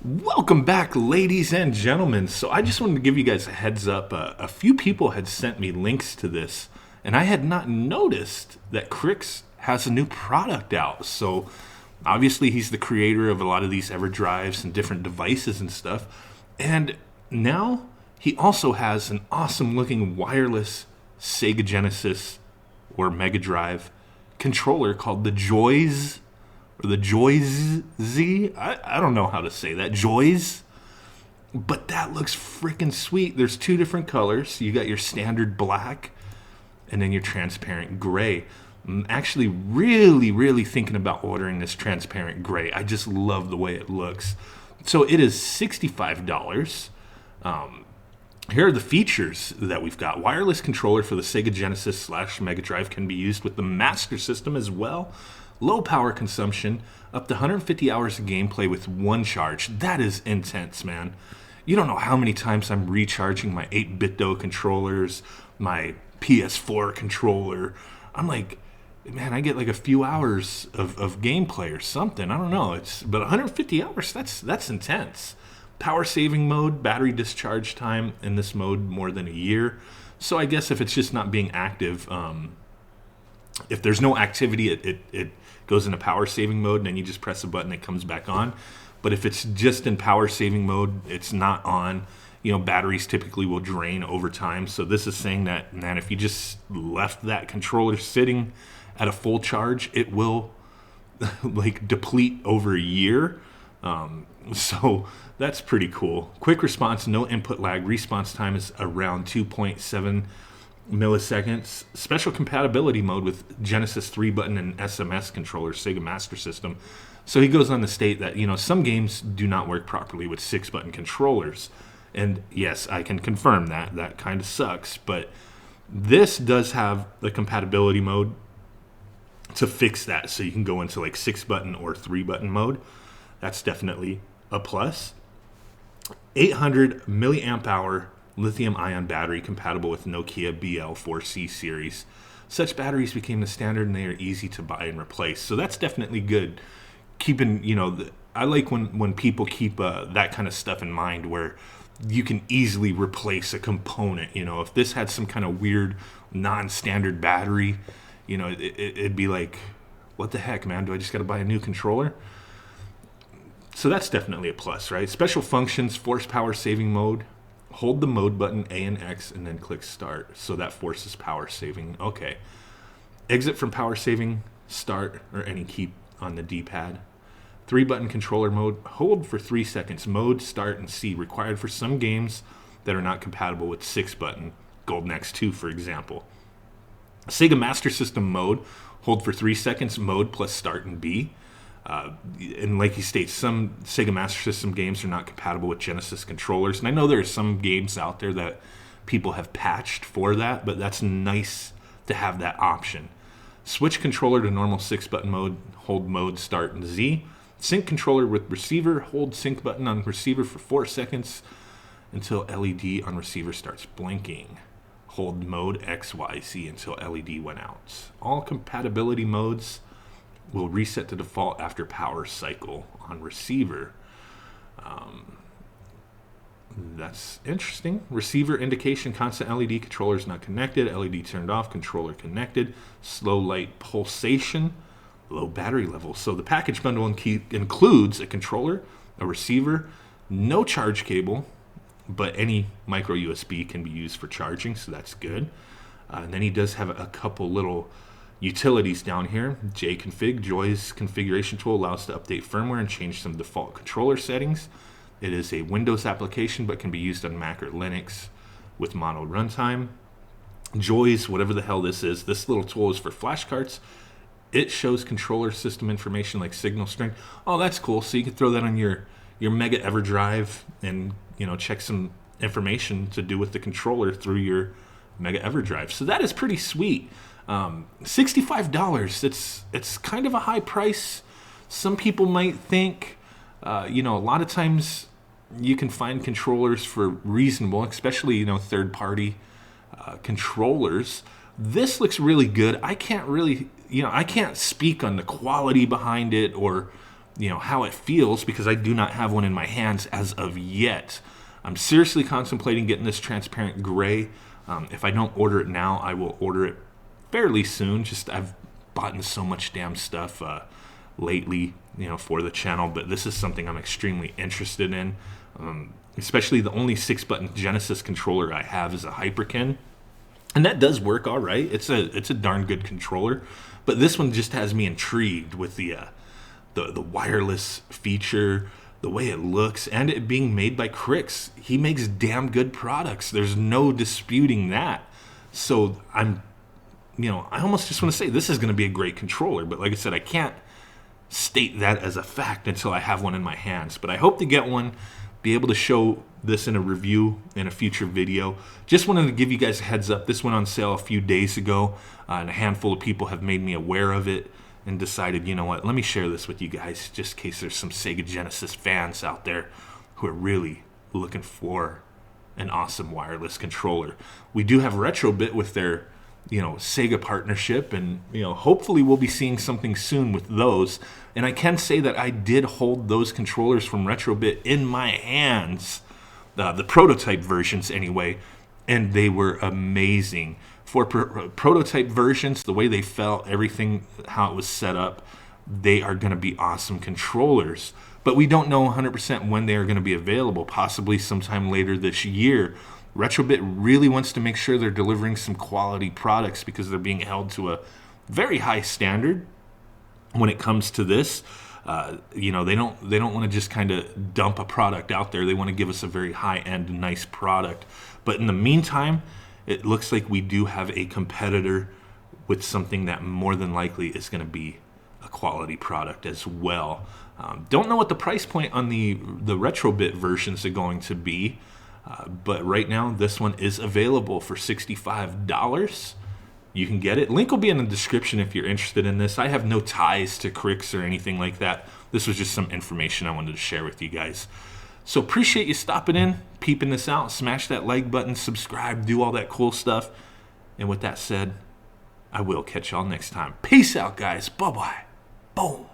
Welcome back, ladies and gentlemen. So I just wanted to give you guys a heads up. A few people had sent me links to this, and I had not noticed that Krikzz has a new product out. So obviously he's the creator of a lot of these EverDrives and different devices and stuff. And now he also has an awesome looking wireless Sega Genesis or Megadrive controller called the Joys or the Joys Z. I don't know how to say that. Joys. But that looks freaking sweet. There's two different colors. You got your standard black and then your transparent gray. I'm actually really thinking about ordering this transparent gray. I just love the way it looks. So it is $65. Here are the features that we've got. Wireless controller for the Sega Genesis / Megadrive can be used with the Master System as well. Low power consumption, up to 150 hours of gameplay with one charge. That is intense, man. You don't know how many times I'm recharging my 8-bit-do controllers, my PS4 controller. I'm like, man, I get like a few hours of gameplay or something. I don't know. But 150 hours, that's intense. Power saving mode, battery discharge time in this mode more than a year. So I guess if it's just not being active, if there's no activity, it goes into power saving mode, and then you just press a button, it comes back on. But if it's just in power saving mode, it's not on. You know, batteries typically will drain over time. So this is saying that, man, if you just left that controller sitting at a full charge, it will like deplete over a year. So that's pretty cool. Quick response, no input lag. Response time is around 2.7 milliseconds. Special compatibility mode with Genesis 3-button and SMS controllers, Sega Master System. So he goes on to state that, you know, some games do not work properly with 6-button controllers. And yes, I can confirm that. That kind of sucks. But this does have the compatibility mode to fix that. So you can go into like 6-button or 3-button mode. That's definitely a plus. 800 milliamp hour lithium-ion battery compatible with Nokia BL4C series. Such batteries became the standard, and they are easy to buy and replace. So that's definitely good. Keeping, you know, I like when people keep that kind of stuff in mind, where you can easily replace a component. You know, if this had some kind of weird non-standard battery, you know, it'd be like, what the heck, man? Do I just got to buy a new controller? So that's definitely a plus, right? Special functions, force power saving mode. Hold the mode button, A and X, and then click start. So that forces power saving. Okay. Exit from power saving, start, or any key on the D-pad. 3-button controller mode. Hold for 3 seconds. Mode, start, and C. Required for some games that are not compatible with 6-button. Golden Axe 2, for example. Sega Master System mode. Hold for 3 seconds. Mode plus start and B. And like he states, some Sega Master System games are not compatible with Genesis controllers. And I know there are some games out there that people have patched for that, but that's nice to have that option. Switch controller to normal 6-button mode, hold mode, start, and Z. Sync controller with receiver, hold sync button on receiver for 4 seconds until LED on receiver starts blinking. Hold mode X, Y, Z until LED went out. All compatibility modes will reset to default after power cycle on receiver. That's interesting. Receiver indication, constant LED, controller is not connected, LED turned off, controller connected, slow light pulsation, low battery level. So the package bundle includes a controller, a receiver, no charge cable, but any micro USB can be used for charging, so that's good. And then he does have a couple little utilities down here. JConfig, Joy's configuration tool, allows to update firmware and change some default controller settings. It is a Windows application, but can be used on Mac or Linux with mono runtime. Joy's, whatever the hell this is, this little tool is for flashcards. It shows controller system information like signal strength. Oh, that's cool. So you can throw that on your Mega EverDrive and, you know, check some information to do with the controller through your Mega EverDrive. So that is pretty sweet. $65. It's kind of a high price. Some people might think, you know, a lot of times you can find controllers for reasonable, especially, you know, third-party controllers. This looks really good. I can't really, you know, I can't speak on the quality behind it or how it feels, because I do not have one in my hands as of yet. I'm seriously contemplating getting this transparent gray. If I don't order it now, I will order it fairly soon. I've bought so much damn stuff lately, for the channel, but this is something I'm extremely interested in. Especially the only 6-button Genesis controller I have is a Hyperkin, and that does work all right. It's a darn good controller, but this one just has me intrigued with the wireless feature, the way it looks, and it being made by Krikzz. He makes damn good products. There's no disputing that. So I almost just want to say this is going to be a great controller, but like I said, I can't state that as a fact until I have one in my hands. But I hope to get one, be able to show this in a review in a future video. Just wanted to give you guys a heads up. This went on sale a few days ago, and a handful of people have made me aware of it and decided, you know what, let me share this with you guys just in case there's some Sega Genesis fans out there who are really looking for an awesome wireless controller. We do have Retrobit with their Sega partnership, and hopefully we'll be seeing something soon with those. And I can say that I did hold those controllers from Retrobit in my hands, the prototype versions anyway, and they were amazing. For prototype versions, the way they felt, everything, how it was set up, they are going to be awesome controllers. But we don't know 100% when they are going to be available, possibly sometime later this year. Retrobit really wants to make sure they're delivering some quality products because they're being held to a very high standard when it comes to this. They don't want to just kind of dump a product out there. They want to give us a very high-end, nice product. But in the meantime, it looks like we do have a competitor with something that more than likely is going to be a quality product as well. Don't know what the price point on the Retrobit versions are going to be. But right now, this one is available for $65. You can get it. Link will be in the description if you're interested in this. I have no ties to Krikzz or anything like that. This was just some information I wanted to share with you guys. So appreciate you stopping in, peeping this out. Smash that like button, subscribe, do all that cool stuff. And with that said, I will catch y'all next time. Peace out, guys. Bye-bye. Boom.